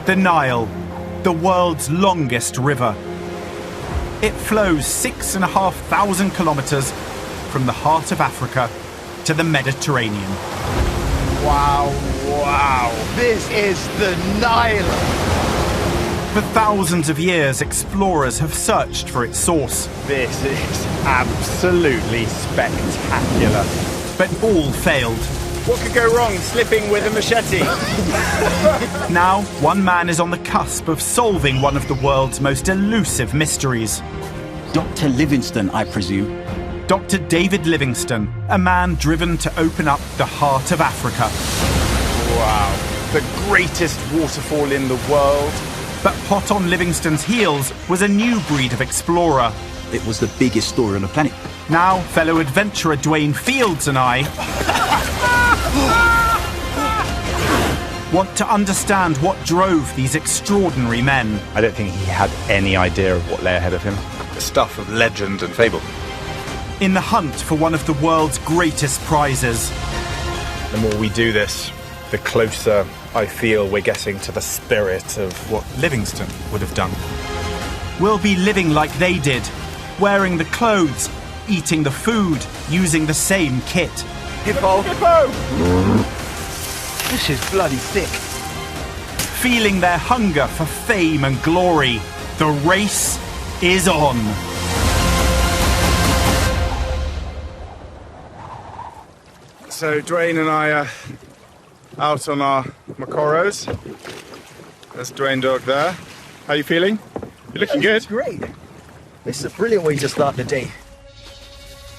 The Nile, the world's longest river. It flows 6,500 kilometers from the heart of Africa to the Mediterranean. Wow. This is the Nile. For thousands of years, explorers have searched for its source. This is absolutely spectacular. But all failed. What could go wrong? Slipping with a machete. Now, one man is on the cusp of solving one of the world's most elusive mysteries. Dr. Livingstone, I presume. Dr. David Livingstone, a man driven to open up the heart of Africa. Wow. The greatest waterfall in the world. But hot on Livingstone's heels was a new breed of explorer. It was the biggest story on the planet. Now, fellow adventurer Dwayne Fields and I want to understand what drove these extraordinary men. I don't think he had any idea of what lay ahead of him. The stuff of legend and fable. In the hunt for one of the world's greatest prizes. The more we do this, the closer I feel we're getting to the spirit of what Livingstone would have done. We'll be living like they did, wearing the clothes, eating the food, using the same kit. Hippo! This is bloody thick. Feeling their hunger for fame and glory. The race is on. So Dwayne and I are out on our Macoros. There's Dwayne Dog there. How are you feeling? You're looking good. Great. This is a brilliant way to start the day.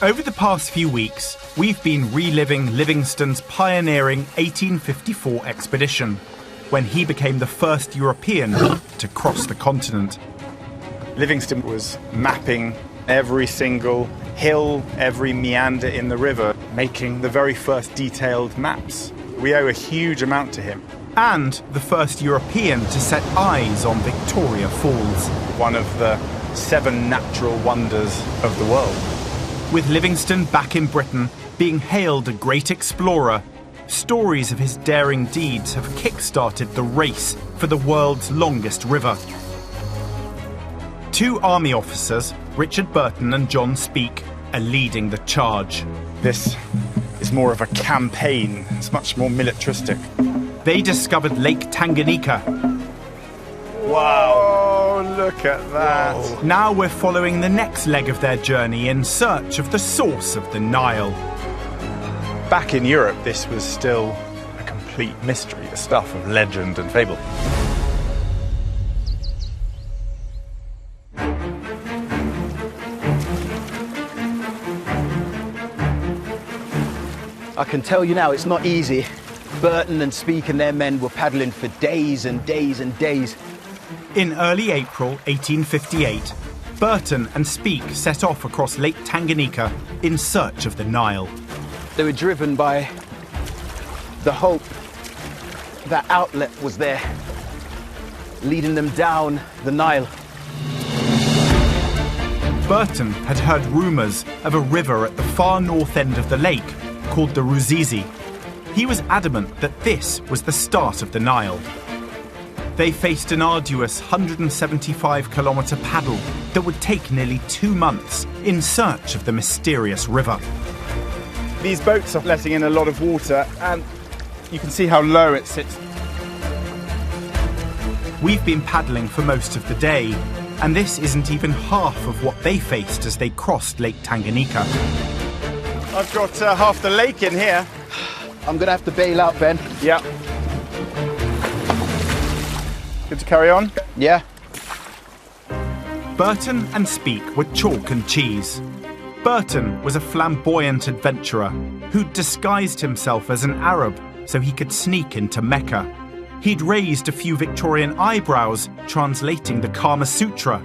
Over the past few weeks, we've been reliving Livingstone's pioneering 1854 expedition, when he became the first European to cross the continent. Livingstone was mapping every single hill, every meander in the river, making the very first detailed maps. We owe a huge amount to him. And the first European to set eyes on Victoria Falls. One of the 7 natural wonders of the world. With Livingstone back in Britain, being hailed a great explorer, stories of his daring deeds have kick-started the race for the world's longest river. 2 army officers, Richard Burton and John Speke, are leading the charge. This is more of a campaign. It's much more militaristic. They discovered Lake Tanganyika. Wow! Oh, look at that. Whoa. Now we're following the next leg of their journey in search of the source of the Nile. Back in Europe, this was still a complete mystery, the stuff of legend and fable. I can tell you now, it's not easy. Burton and Speke and their men were paddling for days and days and days. In early April 1858, Burton and Speke set off across Lake Tanganyika in search of the Nile. They were driven by the hope that outlet was there, leading them down the Nile. Burton had heard rumours of a river at the far north end of the lake called the Ruzizi. He was adamant that this was the start of the Nile. They faced an arduous 175-kilometre paddle that would take nearly 2 months in search of the mysterious river. These boats are letting in a lot of water, and you can see how low it sits. We've been paddling for most of the day, and this isn't even half of what they faced as they crossed Lake Tanganyika. I've got half the lake in here. I'm going to have to bail out, Ben. Yeah. Good to carry on? Yeah. Burton and Speke were chalk and cheese. Burton was a flamboyant adventurer who'd disguised himself as an Arab so he could sneak into Mecca. He'd raised a few Victorian eyebrows, translating the Kama Sutra.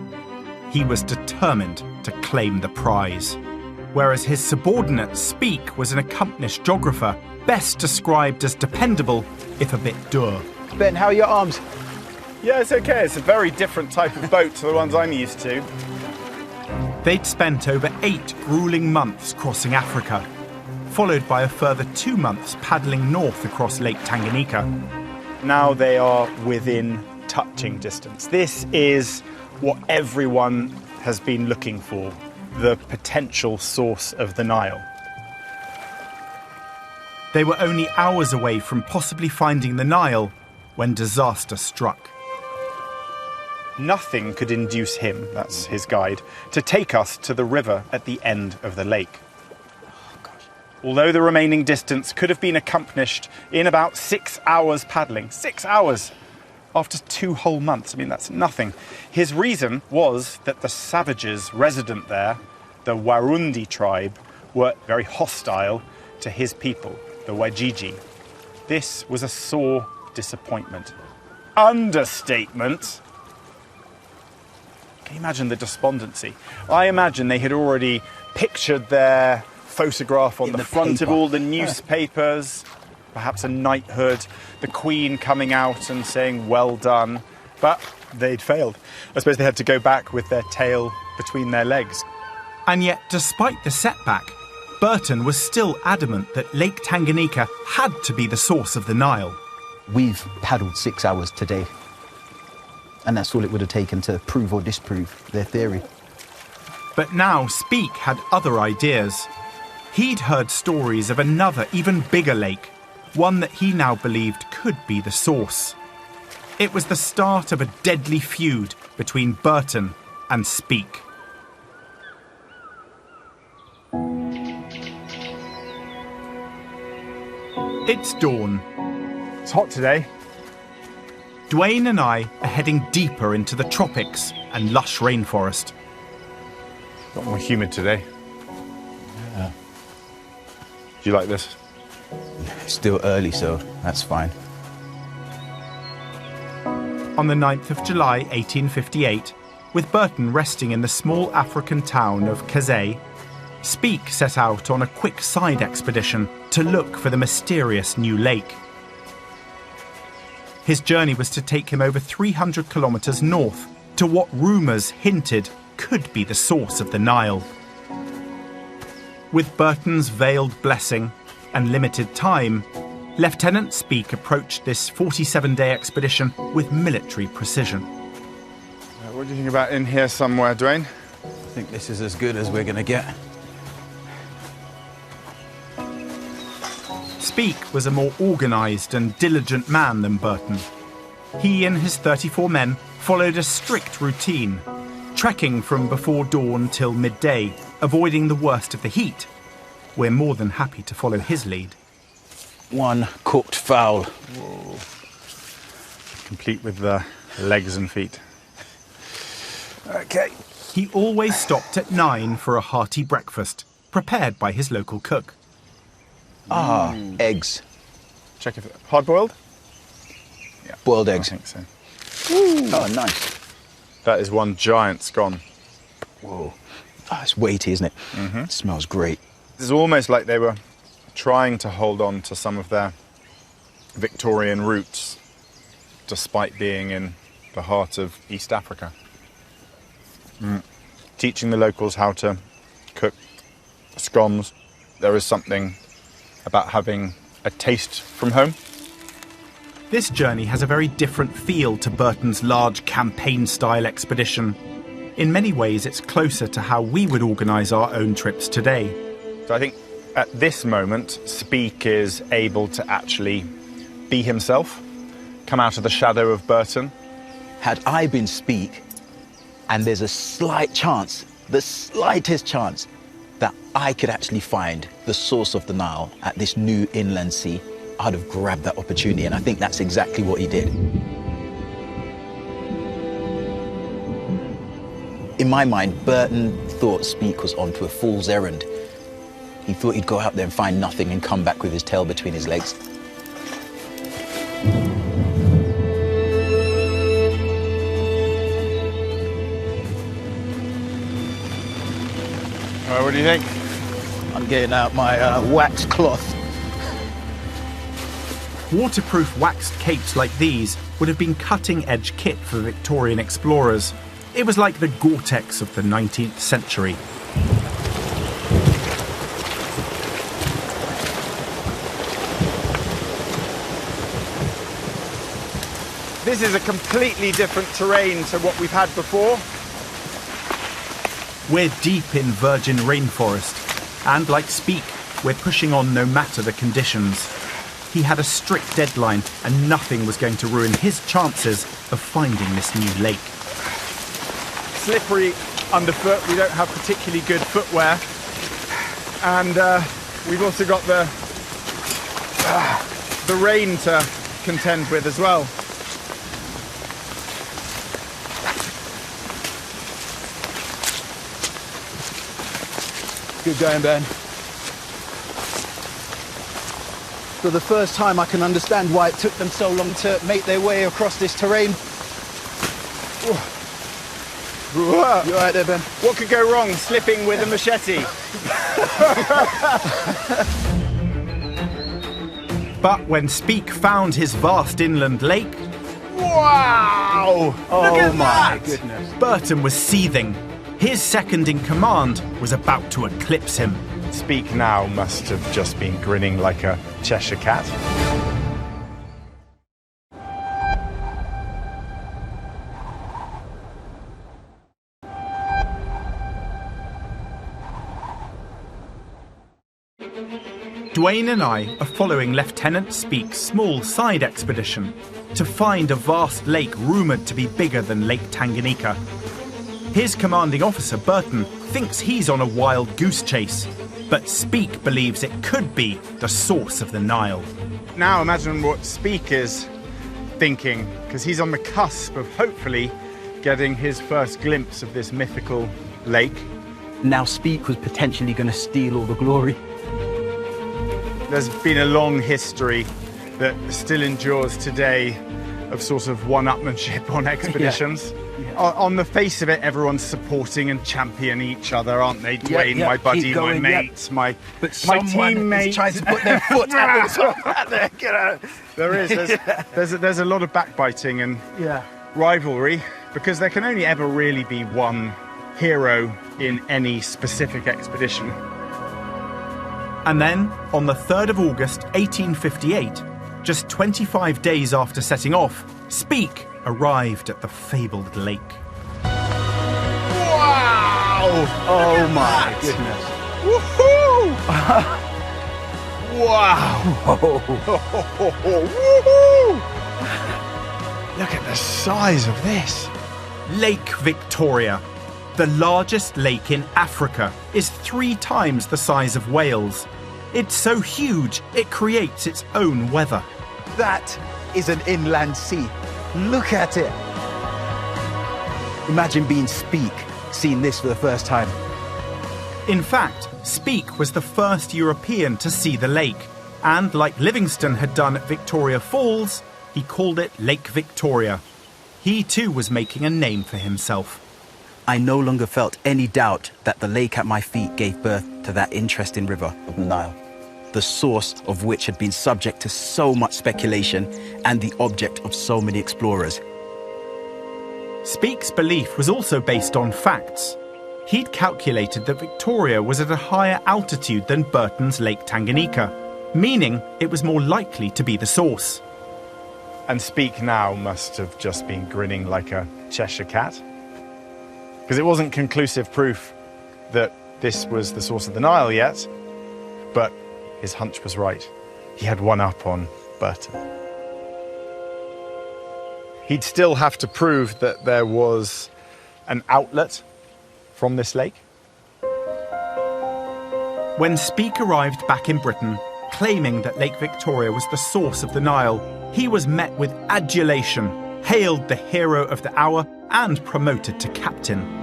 He was determined to claim the prize. Whereas his subordinate, Speke, was an accomplished geographer, best described as dependable, if a bit dour. Ben, how are your arms? Yeah, it's okay. It's a very different type of boat to the ones I'm used to. They'd spent over 8 grueling months crossing Africa, followed by a further 2 months paddling north across Lake Tanganyika. Now they are within touching distance. This is what everyone has been looking for, the potential source of the Nile. They were only hours away from possibly finding the Nile when disaster struck. Nothing could induce him, that's his guide, to take us to the river at the end of the lake. Although the remaining distance could have been accomplished in about 6 hours paddling. 6 hours! After 2 whole months. I mean, that's nothing. His reason was that the savages resident there, the Warundi tribe, were very hostile to his people, the Wajiji. This was a sore disappointment. Understatement! Can you imagine the despondency? I imagine they had already pictured their photograph on the front of all the newspapers, perhaps a knighthood, the Queen coming out and saying, well done. But they'd failed. I suppose they had to go back with their tail between their legs. And yet, despite the setback, Burton was still adamant that Lake Tanganyika had to be the source of the Nile. We've paddled 6 hours today. And that's all it would have taken to prove or disprove their theory. But now Speke had other ideas. He'd heard stories of another, even bigger lake, one that he now believed could be the source. It was the start of a deadly feud between Burton and Speke. It's dawn. It's hot today. Dwayne and I are heading deeper into the tropics and lush rainforest. A lot more humid today. Yeah. Do you like this? It's still early, so that's fine. On the 9th of July 1858, with Burton resting in the small African town of Kazay, Speke set out on a quick side expedition to look for the mysterious new lake. His journey was to take him over 300 kilometres north to what rumours hinted could be the source of the Nile. With Burton's veiled blessing and limited time, Lieutenant Speke approached this 47-day expedition with military precision. What do you think about in here somewhere, Dwayne? I think this is as good as we're going to get. Speke was a more organised and diligent man than Burton. He and his 34 men followed a strict routine, trekking from before dawn till midday, avoiding the worst of the heat. We're more than happy to follow his lead. One cooked fowl. Whoa. Complete with the legs and feet. Okay. He always stopped at 9 for a hearty breakfast, prepared by his local cook. Eggs. Check if hard-boiled? Yeah. Boiled eggs. I think so. Ooh. Oh, nice. That is one giant scone. Whoa. Oh, it's weighty, isn't it? Mm-hmm. It smells great. It's almost like they were trying to hold on to some of their Victorian roots, despite being in the heart of East Africa. Teaching the locals how to cook scones. There is something about having a taste from home. This journey has a very different feel to Burton's large campaign-style expedition. In many ways, it's closer to how we would organise our own trips today. So I think at this moment, Speke is able to actually be himself, come out of the shadow of Burton. Had I been Speke, and there's a slight chance, the slightest chance, that I could actually find the source of the Nile at this new inland sea, I'd have grabbed that opportunity, and I think that's exactly what he did. In my mind, Burton thought Speke was onto a fool's errand. He thought he'd go out there and find nothing and come back with his tail between his legs. All right, what do you think? I'm getting out my wax cloth. Waterproof waxed capes like these would have been cutting-edge kit for Victorian explorers. It was like the Gore-Tex of the 19th century. This is a completely different terrain to what we've had before. We're deep in virgin rainforest, and like Speak, we're pushing on no matter the conditions. He had a strict deadline, and nothing was going to ruin his chances of finding this new lake. Slippery underfoot, we don't have particularly good footwear. And we've also got the rain to contend with as well. Good going, Ben. For the first time, I can understand why it took them so long to make their way across this terrain. You all right there, Ben? What could go wrong slipping with a machete? But when Speak found his vast inland lake, Wow! Look at my that! goodness. Burton was seething. His second in command was about to eclipse him. Speak now must have just been grinning like a Cheshire cat. Dwayne and I are following Lieutenant Speak's small side expedition to find a vast lake rumoured to be bigger than Lake Tanganyika. His commanding officer, Burton, thinks he's on a wild goose chase, but Speak believes it could be the source of the Nile. Now imagine what Speak is thinking, because he's on the cusp of hopefully getting his first glimpse of this mythical lake. Now Speak was potentially going to steal all the glory. There's been a long history that still endures today of sort of one-upmanship on expeditions. On the face of it, everyone's supporting and championing each other, aren't they? Dwayne, my buddy, going, my mate, my teammate. Trying to put their foot out there. There is. There's a lot of backbiting and rivalry, because there can only ever really be one hero in any specific expedition. And then, on the 3rd of August 1858, just 25 days after setting off, Speak arrived at the fabled lake. Wow! Oh my goodness. Woohoo! Wow! Woohoo! Look at the size of this. Lake Victoria, the largest lake in Africa, is 3 times the size of Wales. It's so huge, it creates its own weather. That is an inland sea. Look at it. Imagine being Speak, seeing this for the first time. In fact, Speak was the first European to see the lake, and like Livingstone had done at Victoria Falls, he called it Lake Victoria. He too was making a name for himself. I no longer felt any doubt that the lake at my feet gave birth to that interesting river of the Nile, the source of which had been subject to so much speculation and the object of so many explorers. Speak's belief was also based on facts. He'd calculated that Victoria was at a higher altitude than Burton's Lake Tanganyika, meaning it was more likely to be the source. And Speak now must have just been grinning like a Cheshire cat, because it wasn't conclusive proof that this was the source of the Nile yet, but his hunch was right. He had one up on Burton. He'd still have to prove that there was an outlet from this lake. When Speak arrived back in Britain, claiming that Lake Victoria was the source of the Nile, he was met with adulation, hailed the hero of the hour, and promoted to captain.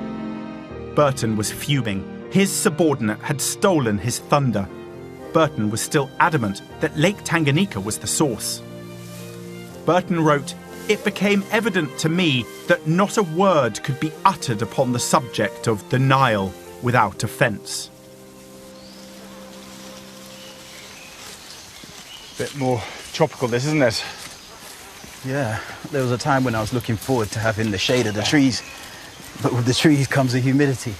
Burton was fuming. His subordinate had stolen his thunder. Burton was still adamant that Lake Tanganyika was the source. Burton wrote, "It became evident to me that not a word could be uttered upon the subject of the Nile without offence." Bit more tropical, this, isn't it? Yeah, there was a time when I was looking forward to having the shade of the trees, but with the trees comes the humidity.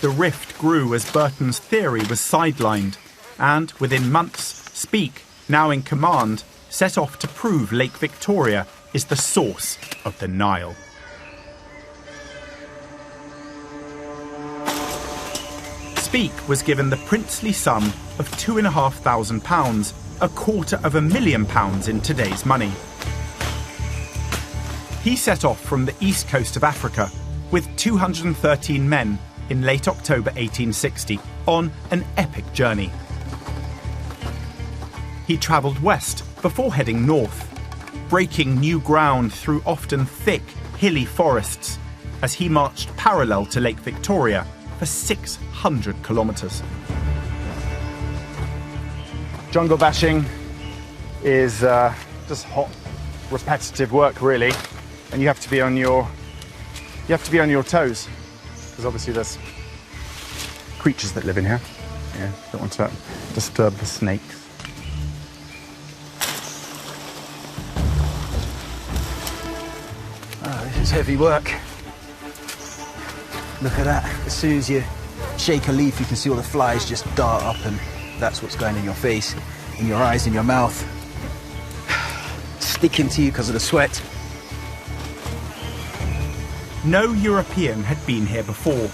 The rift grew as Burton's theory was sidelined, and within months, Speak, now in command, set off to prove Lake Victoria is the source of the Nile. Speke was given the princely sum of £2,500, £250,000 in today's money. He set off from the east coast of Africa with 213 men in late October 1860 on an epic journey. He travelled west before heading north, breaking new ground through often thick, hilly forests as he marched parallel to Lake Victoria for 600 kilometres. Jungle bashing is just hot, repetitive work, really, and you have to be on your toes, because obviously there's creatures that live in here. Yeah, don't want to disturb the snakes. Oh, this is heavy work. Look at that. As soon as you shake a leaf, you can see all the flies just dart up, and that's what's going in your face, in your eyes, in your mouth. Sticking to you because of the sweat. No European had been here before.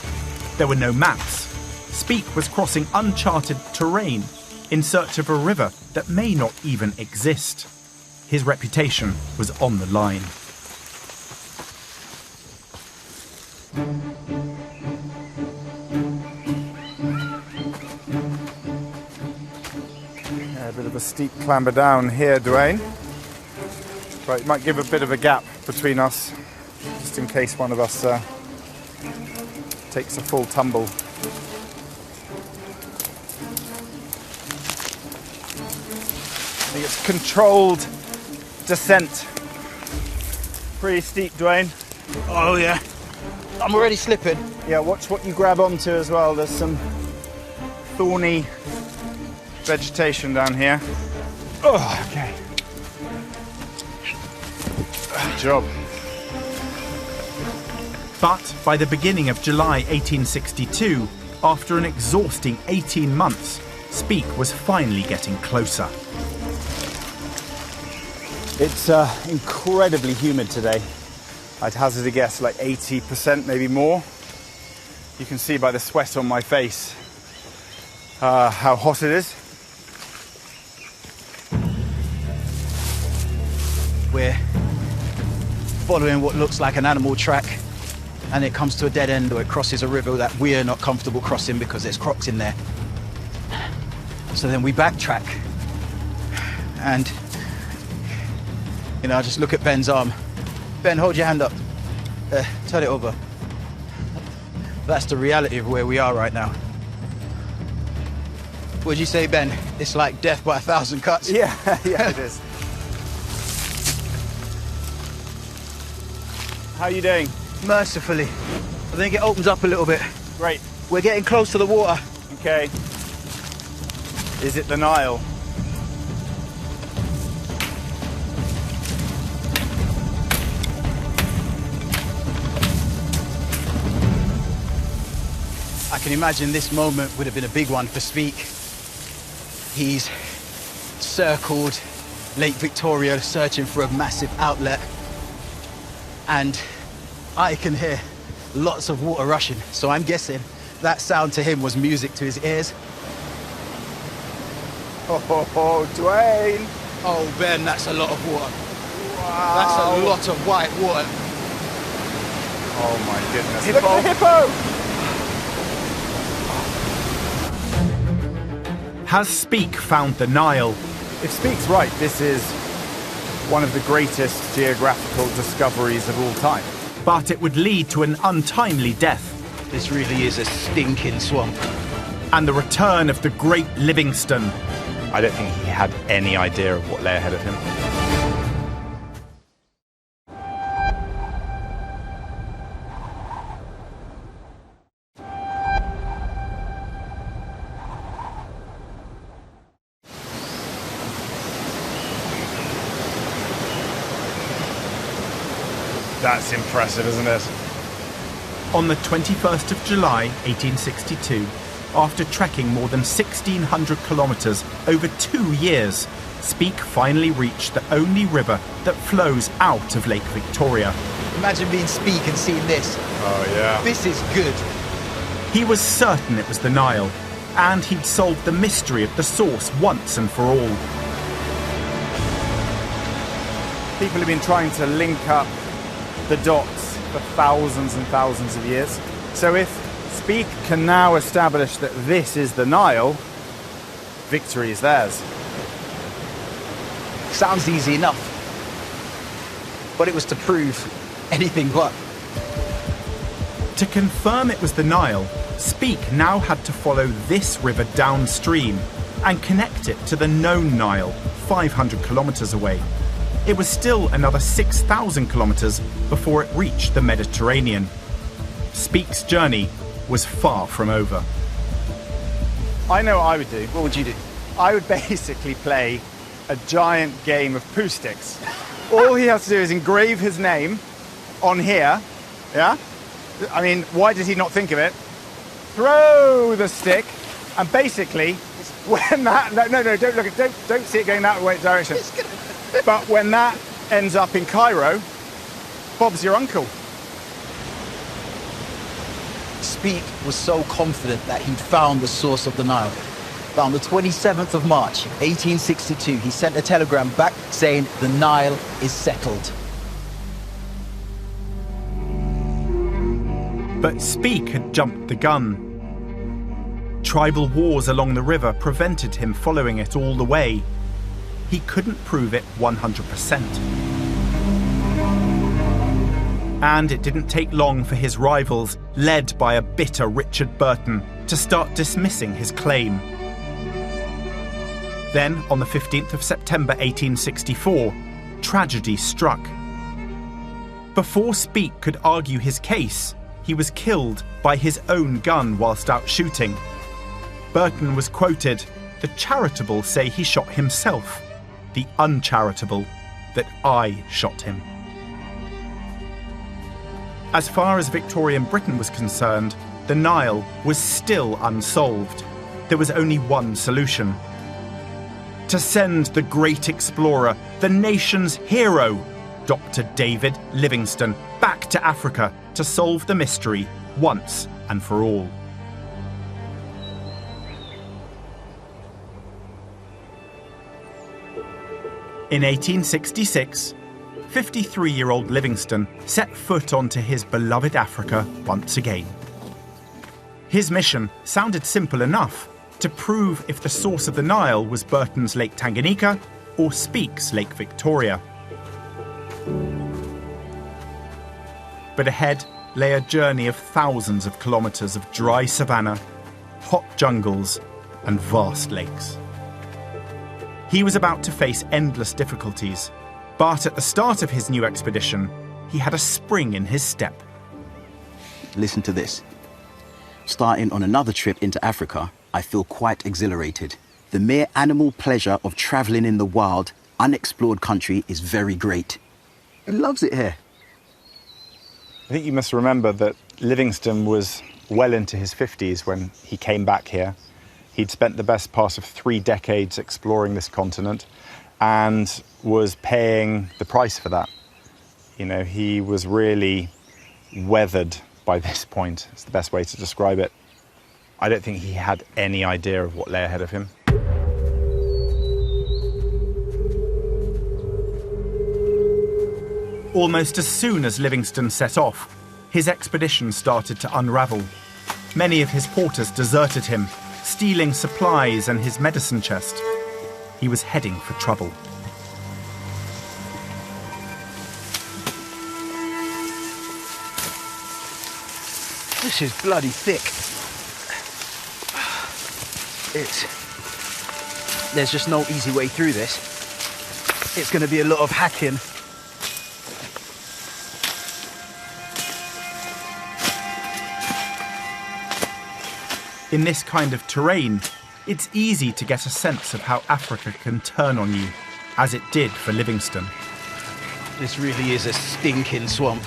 There were no maps. Speke was crossing uncharted terrain in search of a river that may not even exist. His reputation was on the line. Yeah, a bit of a steep clamber down here, Dwayne. Right, it might give a bit of a gap between us, just in case one of us takes a full tumble. I think it's controlled descent. Pretty steep, Dwayne. Oh, yeah. I'm already slipping. Yeah, watch what you grab onto as well. There's some thorny vegetation down here. Oh, okay. Good job. But by the beginning of July 1862, after an exhausting 18 months, Speke was finally getting closer. It's incredibly humid today. I'd hazard a guess like 80%, maybe more. You can see by the sweat on my face how hot it is. We're following what looks like an animal track, and it comes to a dead end, or it crosses a river that we're not comfortable crossing because there's crocs in there. So then we backtrack, and I just look at Ben's arm. Ben, hold your hand up. Turn it over. That's the reality of where we are right now. Would you say, Ben? It's like death by 1,000 cuts. Yeah, yeah, it is. How are you doing? Mercifully. I think it opens up a little bit. Great. We're getting close to the water. Okay. Is it the Nile? I can imagine this moment would have been a big one for Speke. He's circled Lake Victoria searching for a massive outlet, and I can hear lots of water rushing, so I'm guessing that sound to him was music to his ears. Oh, Dwayne! Oh, Ben, that's a lot of water. Wow! That's a lot of white water. Oh my goodness! Hippo. Look at the hippo! Has Speke found the Nile? If Speke's right, this is one of the greatest geographical discoveries of all time. But it would lead to an untimely death This really is a stinking swamp. and the return of the great Livingstone. I don't think he had any idea of what lay ahead of him. That's impressive, isn't it? On the 21st of July 1862, after trekking more than 1,600 kilometres over 2 years, Speke finally reached the only river that flows out of Lake Victoria. Imagine being Speke and seeing this. Oh, yeah. This is good. He was certain it was the Nile, and he'd solved the mystery of the source once and for all. People have been trying to link up the dots for thousands and thousands of years. So if Speke can now establish that this is the Nile, victory is theirs. Sounds easy enough. But it was to prove anything but. To confirm it was the Nile, Speke now had to follow this river downstream and connect it to the known Nile, 500 kilometres away. It was still another 6,000 kilometres before it reached the Mediterranean. Speke's journey was far from over. I know what I would do. What would you do? I would basically play a giant game of poo sticks. All he has to do is engrave his name on here, yeah? I mean, why did he not think of it? Throw the stick, and basically, when that... No, don't look at... Don't see it going that way direction. But when that ends up in Cairo, Bob's your uncle. Speke was so confident that he'd found the source of the Nile. But on the 27th of March, 1862, he sent a telegram back saying the Nile is settled. But Speke had jumped the gun. Tribal wars along the river prevented him following it all the way. He couldn't prove it 100%. And it didn't take long for his rivals, led by a bitter Richard Burton, to start dismissing his claim. Then, on the 15th of September 1864, tragedy struck. Before Speke could argue his case, he was killed by his own gun whilst out shooting. Burton was quoted, "The charitable say he shot himself, the uncharitable that I shot him." As far as Victorian Britain was concerned, the Nile was still unsolved. There was only one solution: to send the great explorer, the nation's hero, Dr. David Livingstone, back to Africa to solve the mystery once and for all. In 1866, 53-year-old Livingstone set foot onto his beloved Africa once again. His mission sounded simple enough: to prove if the source of the Nile was Burton's Lake Tanganyika or Speke's Lake Victoria. But ahead lay a journey of thousands of kilometres of dry savanna, hot jungles, and vast lakes. He was about to face endless difficulties, but at the start of his new expedition, he had a spring in his step. Listen to this. Starting on another trip into Africa, I feel quite exhilarated. The mere animal pleasure of travelling in the wild, unexplored country is very great. He loves it here. I think you must remember that Livingstone was well into his 50s when he came back here. He'd spent the best part of 3 decades exploring this continent and was paying the price for that. You know, he was really weathered by this point. It's the best way to describe it. I don't think he had any idea of what lay ahead of him. Almost as soon as Livingstone set off, his expedition started to unravel. Many of his porters deserted him, stealing supplies and his medicine chest. He was heading for trouble. This is bloody thick. There's just no easy way through this. It's going to be a lot of hacking. In this kind of terrain, it's easy to get a sense of how Africa can turn on you, as it did for Livingstone. This really is a stinking swamp.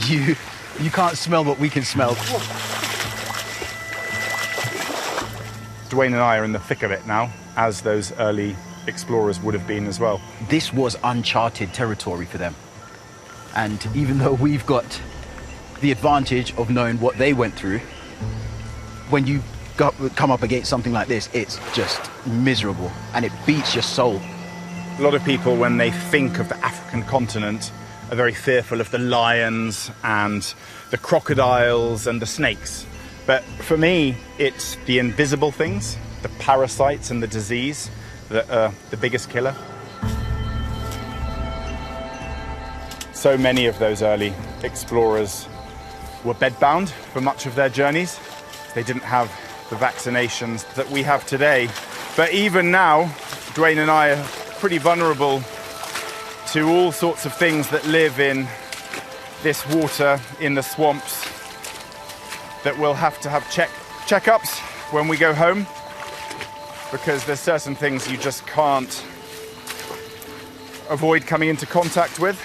You can't smell what we can smell. Dwayne and I are in the thick of it now. as those early explorers would have been as well. This was uncharted territory for them. And even though we've got the advantage of knowing what they went through, when you come up against something like this, it's just miserable and it beats your soul. A lot of people, when they think of the African continent, are very fearful of the lions and the crocodiles and the snakes. But for me, it's the invisible things, the parasites and the disease that are the biggest killer. So many of those early explorers were bedbound for much of their journeys. They didn't have the vaccinations that we have today. But even now, Dwayne and I are pretty vulnerable to all sorts of things that live in this water, in the swamps, that we'll have to have checkups when we go home, because there's certain things you just can't avoid coming into contact with.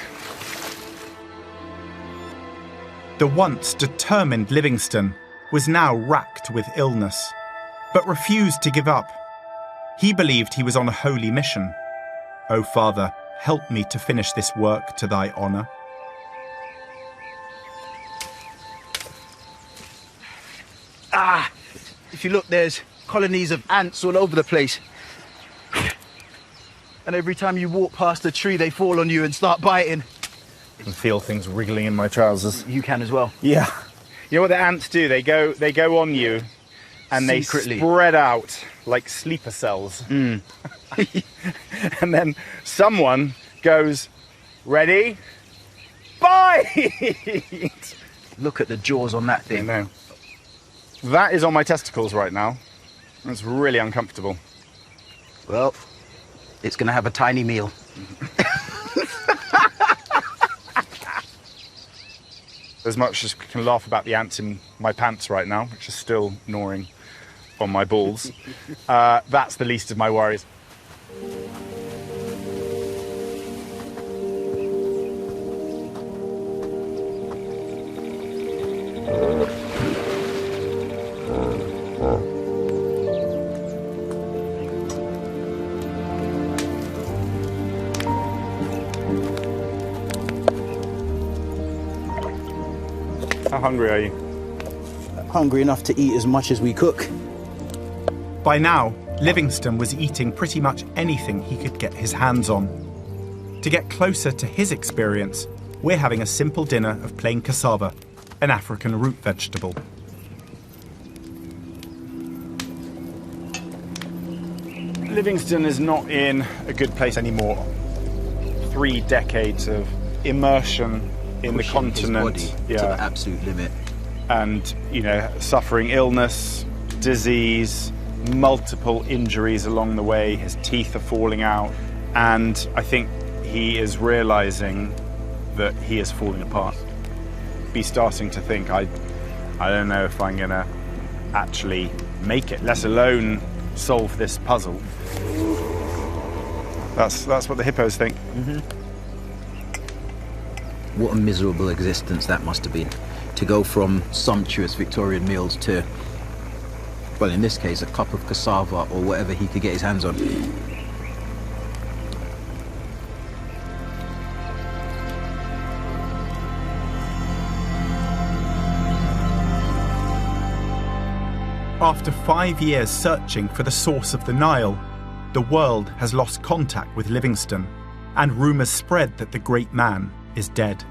The once determined Livingstone was now racked with illness, but refused to give up. He believed he was on a holy mission. "O Father, help me to finish this work to thy honour." If you look, there's colonies of ants all over the place. And every time you walk past a tree, they fall on you and start biting. I can feel things wriggling in my trousers. You can as well. Yeah. You know what the ants do? They go on you and Secretly. they spread out like sleeper cells. And then someone goes, "Ready? Bite!" Look at the jaws on that I thing. know. That is on my testicles right now. That's really uncomfortable. Well, it's going to have a tiny meal. As much as we can laugh about the ants in my pants right now, which is still gnawing on my balls, that's the least of my worries. How hungry are you? Hungry enough to eat as much as we cook. By now, Livingstone was eating pretty much anything he could get his hands on. To get closer to his experience, we're having a simple dinner of plain cassava, an African root vegetable. Livingstone is not in a good place anymore. 3 decades of immersion in the Pushing his continent. body to the absolute limit. And, suffering illness, disease, multiple injuries along the way. His teeth are falling out. And I think he is realizing that he is falling apart. He's starting to think, I don't know if I'm going to actually make it, let alone solve this puzzle. That's what the hippos think. Mm-hmm. What a miserable existence that must have been. To go from sumptuous Victorian meals to, well, in this case, a cup of cassava or whatever he could get his hands on. After 5 years searching for the source of the Nile, the world has lost contact with Livingstone, and rumours spread that the great man is dead.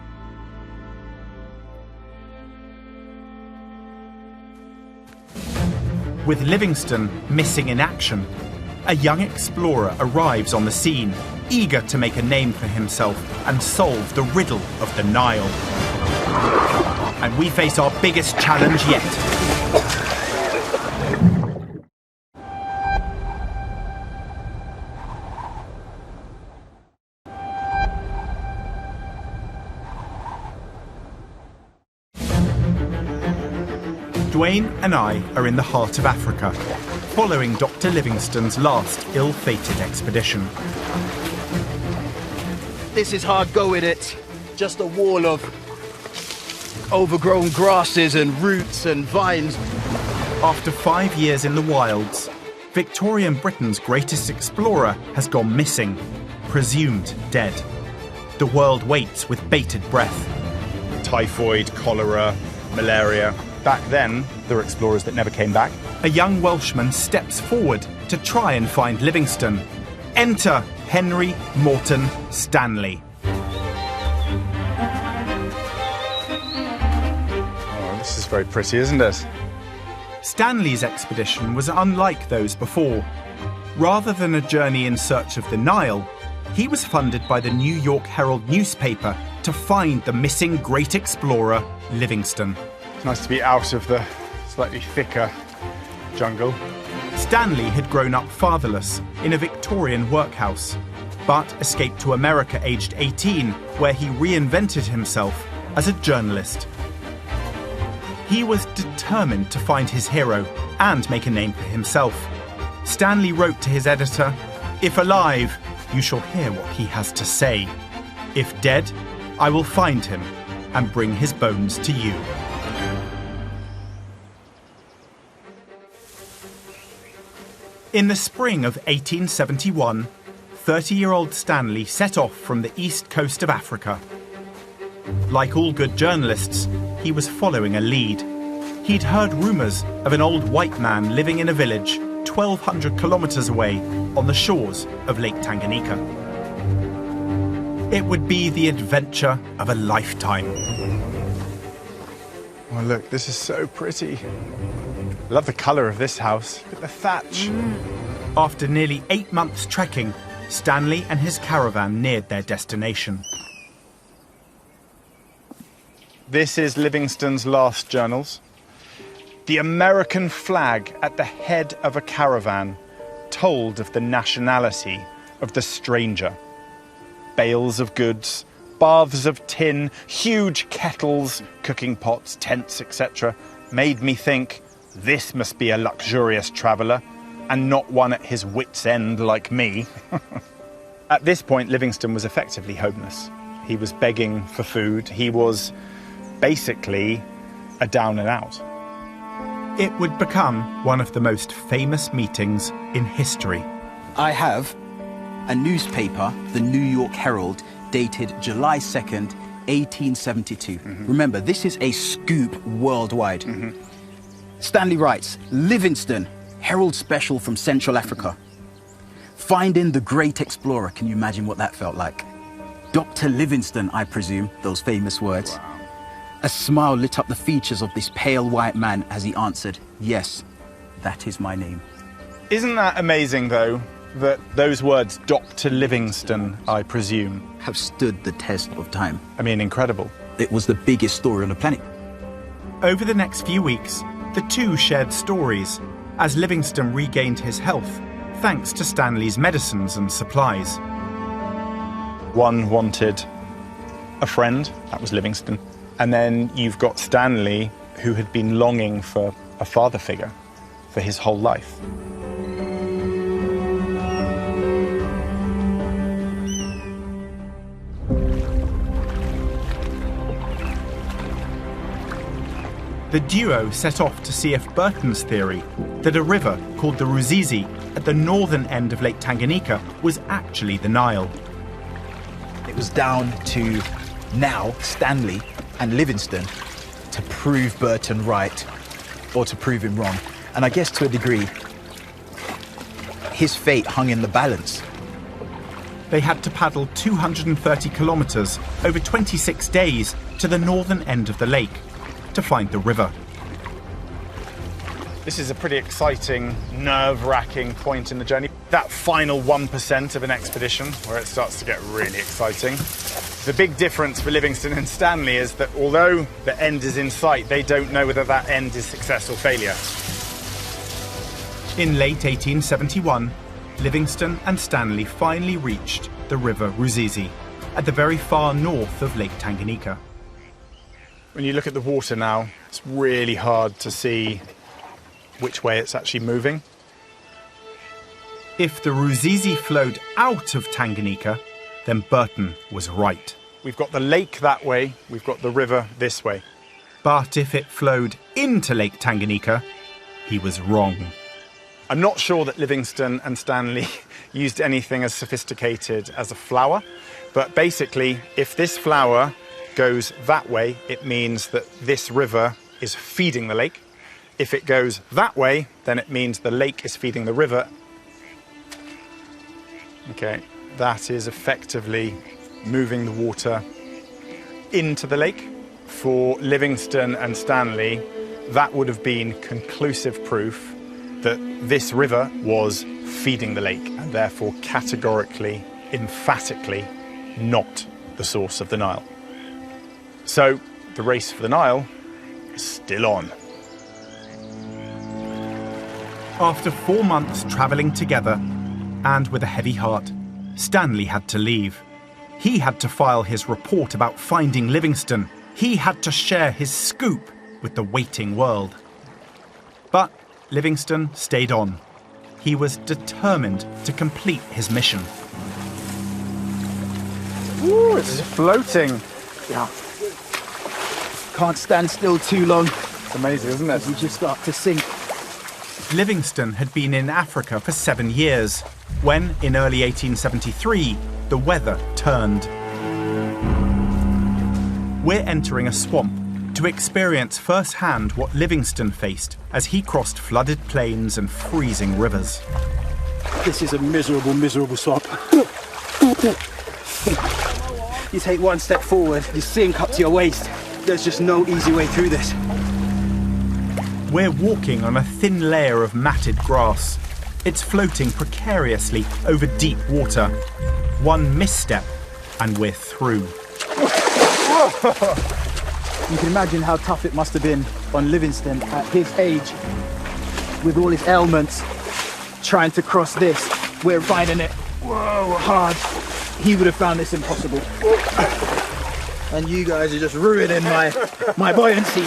With Livingstone missing in action, a young explorer arrives on the scene, eager to make a name for himself and solve the riddle of the Nile. And we face our biggest challenge yet. Dwayne and I are in the heart of Africa, following Dr. Livingstone's last ill-fated expedition. This is hard going, it's just a wall of overgrown grasses and roots and vines. After 5 years in the wilds, Victorian Britain's greatest explorer has gone missing, presumed dead. The world waits with bated breath. Typhoid, cholera, malaria. Back then, there were explorers that never came back. A young Welshman steps forward to try and find Livingstone. Enter Henry Morton Stanley. Oh, this is very pretty, isn't it? Stanley's expedition was unlike those before. Rather than a journey in search of the Nile, he was funded by the New York Herald newspaper to find the missing great explorer, Livingstone. It's nice to be out of the slightly thicker jungle. Stanley had grown up fatherless in a Victorian workhouse, but escaped to America aged 18, where he reinvented himself as a journalist. He was determined to find his hero and make a name for himself. Stanley wrote to his editor, "If alive, you shall hear what he has to say. If dead, I will find him and bring his bones to you." In the spring of 1871, 30-year-old Stanley set off from the east coast of Africa. Like all good journalists, he was following a lead. He'd heard rumours of an old white man living in a village 1,200 kilometres away on the shores of Lake Tanganyika. It would be the adventure of a lifetime. Oh, look, this is so pretty. I love the colour of this house. Look at the thatch. After nearly 8 months trekking, Stanley and his caravan neared their destination. This is Livingstone's last journals. The American flag at the head of a caravan told of the nationality of the stranger. Bales of goods, baths of tin, huge kettles, cooking pots, tents, etc. made me think, this must be a luxurious traveller, and not one at his wit's end like me. At this point, Livingstone was effectively homeless. He was begging for food. He was basically a down and out. It would become one of the most famous meetings in history. I have a newspaper, the New York Herald, dated July 2nd, 1872. Remember, this is a scoop worldwide. Stanley writes, Livingstone, Herald Special from Central Africa. Finding the great explorer. Can you imagine what that felt like? Dr. Livingstone, I presume, those famous words. Wow. A smile lit up the features of this pale white man as he answered, yes, that is my name. Isn't that amazing, though, that those words, Dr. Livingstone, I presume, Have stood the test of time. I mean, incredible. It was the biggest story on the planet. Over the next few weeks, the two shared stories as Livingstone regained his health thanks to Stanley's medicines and supplies. One wanted a friend, that was Livingstone. And then you've got Stanley, who had been longing for a father figure for his whole life. The duo set off to see if Burton's theory that a river called the Ruzizi at the northern end of Lake Tanganyika was actually the Nile. It was down to now Stanley and Livingstone to prove Burton right or to prove him wrong. And I guess to a degree, his fate hung in the balance. They had to paddle 230 kilometres over 26 days to the northern end of the lake to find the river. This is a pretty exciting, nerve-wracking point in the journey. That final 1% of an expedition where it starts to get really exciting. The big difference for Livingstone and Stanley is that although the end is in sight, they don't know whether that end is success or failure. In late 1871, Livingstone and Stanley finally reached the river Ruzizi at the very far north of Lake Tanganyika. When you look at the water now, it's really hard to see which way it's actually moving. If the Ruzizi flowed out of Tanganyika, then Burton was right. We've got the lake that way, we've got the river this way. But if it flowed into Lake Tanganyika, he was wrong. I'm not sure that Livingstone and Stanley used anything as sophisticated as a flower, but basically, if this flower goes that way, it means that this river is feeding the lake. If it goes that way, then it means the lake is feeding the river. Okay, that is effectively moving the water into the lake. For Livingstone and Stanley, that would have been conclusive proof that this river was feeding the lake, and therefore categorically, emphatically not the source of the Nile. So the race for the Nile is still on. After 4 months travelling together, and with a heavy heart, Stanley had to leave. He had to file his report about finding Livingstone. He had to share his scoop with the waiting world. But Livingstone stayed on. He was determined to complete his mission. Ooh, it's floating. Yeah. Can't stand still too long. It's amazing, isn't it? You just start to sink. Livingstone had been in Africa for 7 years, when, in early 1873, the weather turned. We're entering a swamp to experience firsthand what Livingstone faced as he crossed flooded plains and freezing rivers. This is a miserable, miserable swamp. You take one step forward, you sink up to your waist. There's just no easy way through this. We're walking on a thin layer of matted grass. It's floating precariously over deep water. One misstep and we're through. You can imagine how tough it must have been on Livingstone at his age, with all his ailments, trying to cross this. We're finding it hard. He would have found this impossible. And you guys are just ruining my buoyancy.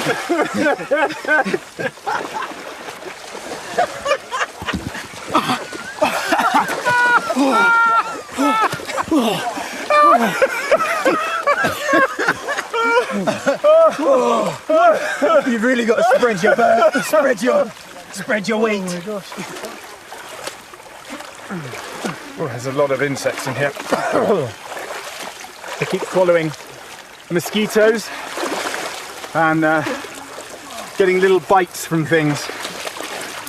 You've really got to spread your weight. Oh my gosh. Oh, there's a lot of insects in here. They keep following mosquitoes and getting little bites from things.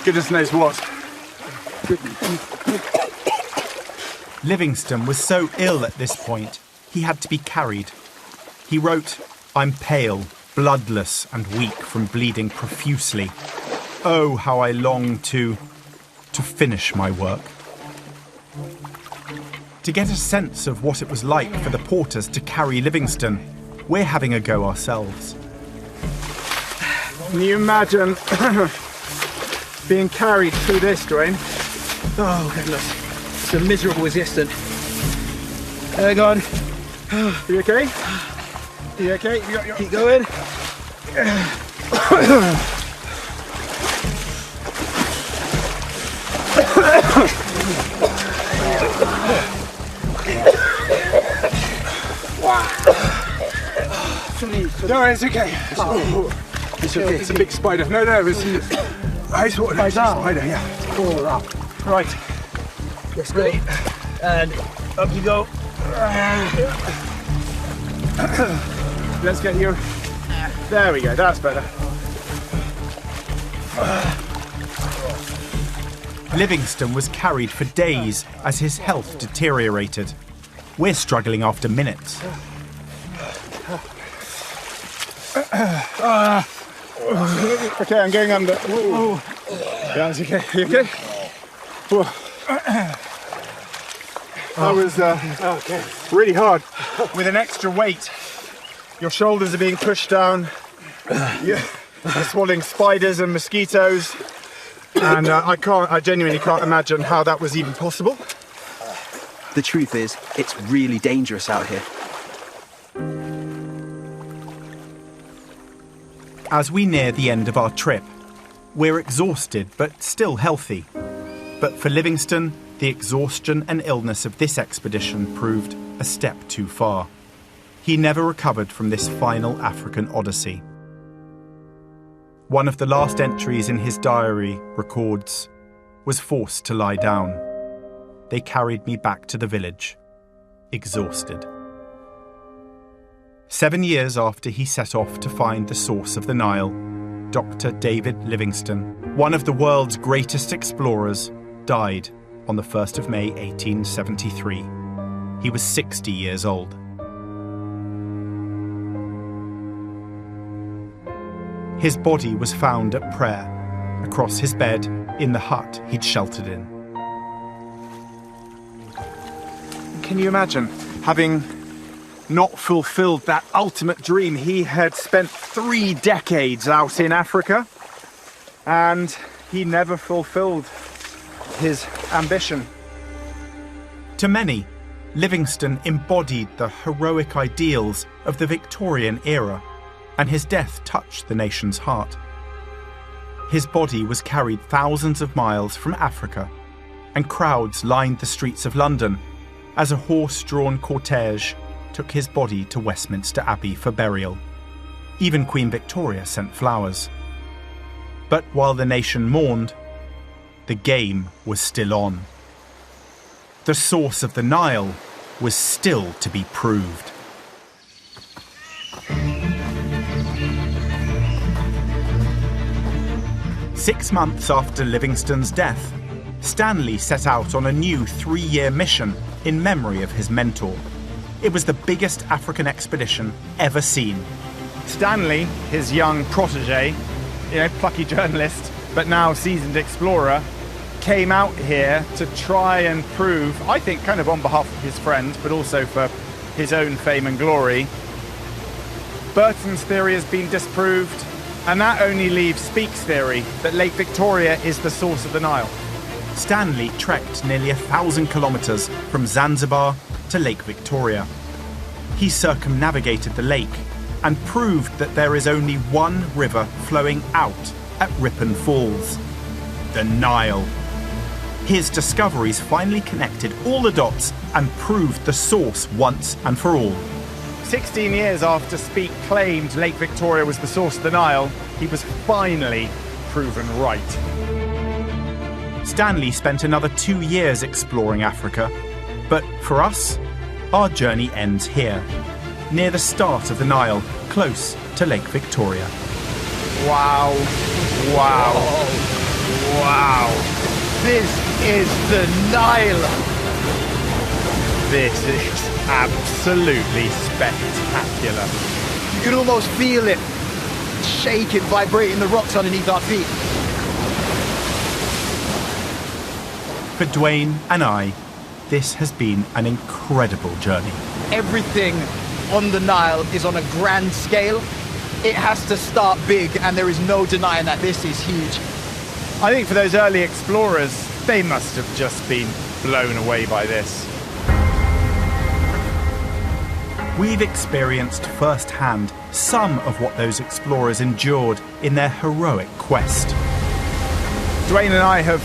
Goodness knows what. Livingstone was so ill at this point, he had to be carried. He wrote, "I'm pale, bloodless and weak from bleeding profusely. Oh, how I long to finish my work." To get a sense of what it was like for the porters to carry Livingstone, we're having a go ourselves. Can you imagine being carried through this, Dwayne? Oh goodness, it's a miserable resistance. Hang on. You okay? You okay? Keep going. No, it's okay. It's okay. It's a big spider. No, it's ice water. Spider, yeah. Right. Let's go. And up you go. Let's get you. There we go. That's better. Livingstone was carried for days as his health deteriorated. We're struggling after minutes. Okay, I'm going under. Yeah, it's okay. You okay? That was really hard. With an extra weight, your shoulders are being pushed down. You're swallowing spiders and mosquitoes, and I genuinely can't imagine how that was even possible. The truth is, it's really dangerous out here. As we near the end of our trip, we're exhausted but still healthy. But for Livingstone, the exhaustion and illness of this expedition proved a step too far. He never recovered from this final African odyssey. One of the last entries in his diary records, was forced to lie down. They carried me back to the village, exhausted. 7 years after he set off to find the source of the Nile, Dr. David Livingstone, one of the world's greatest explorers, died on the 1st of May 1873. He was 60 years old. His body was found at prayer, across his bed in the hut he'd sheltered in. Can you imagine having not fulfilled that ultimate dream? He had spent 3 decades out in Africa and he never fulfilled his ambition. To many, Livingstone embodied the heroic ideals of the Victorian era, and his death touched the nation's heart. His body was carried thousands of miles from Africa, and crowds lined the streets of London as a horse-drawn cortege took his body to Westminster Abbey for burial. Even Queen Victoria sent flowers. But while the nation mourned, the game was still on. The source of the Nile was still to be proved. Six months after Livingstone's death, Stanley set out on a new 3-year mission in memory of his mentor. It was the biggest African expedition ever seen. Stanley, his young protege, plucky journalist, but now seasoned explorer, came out here to try and prove, I think kind of on behalf of his friend, but also for his own fame and glory. Burton's theory has been disproved, and that only leaves Speke's theory that Lake Victoria is the source of the Nile. Stanley trekked nearly 1,000 kilometres from Zanzibar to Lake Victoria. He circumnavigated the lake and proved that there is only one river flowing out at Ripon Falls, the Nile. His discoveries finally connected all the dots and proved the source once and for all. 16 years after Speke claimed Lake Victoria was the source of the Nile, he was finally proven right. Stanley spent another 2 years exploring Africa, but for us, our journey ends here, near the start of the Nile, close to Lake Victoria. Wow. Wow. Wow. This is the Nile. This is absolutely spectacular. You can almost feel it shaking, vibrating the rocks underneath our feet. For Dwayne and I, this has been an incredible journey. Everything on the Nile is on a grand scale. It has to start big, and there is no denying that this is huge. I think for those early explorers, they must have just been blown away by this. We've experienced firsthand some of what those explorers endured in their heroic quest. Dwayne and I have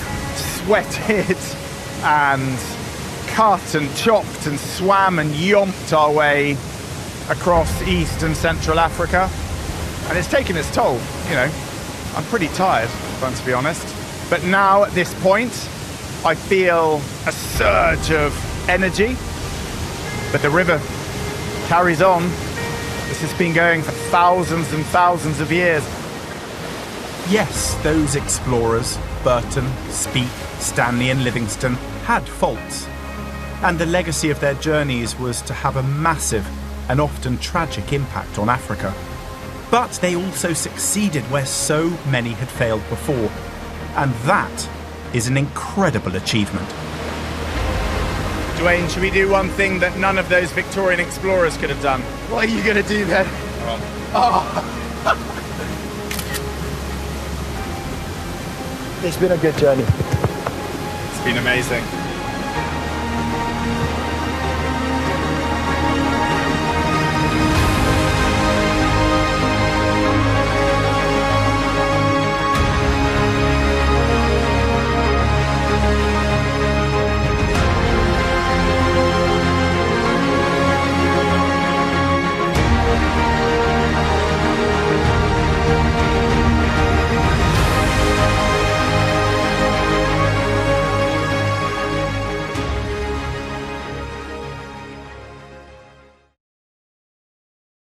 sweated and cut and chopped and swam and yomped our way across East and Central Africa. And it's taken its toll, I'm pretty tired, if I'm to be honest. But now at this point, I feel a surge of energy. But the river carries on. This has been going for thousands and thousands of years. Yes, those explorers, Burton, Speke, Stanley and Livingstone, had faults. And the legacy of their journeys was to have a massive and often tragic impact on Africa. But they also succeeded where so many had failed before. And that is an incredible achievement. Dwayne, should we do one thing that none of those Victorian explorers could have done? What are you going to do then? It's been a good journey. It's been amazing.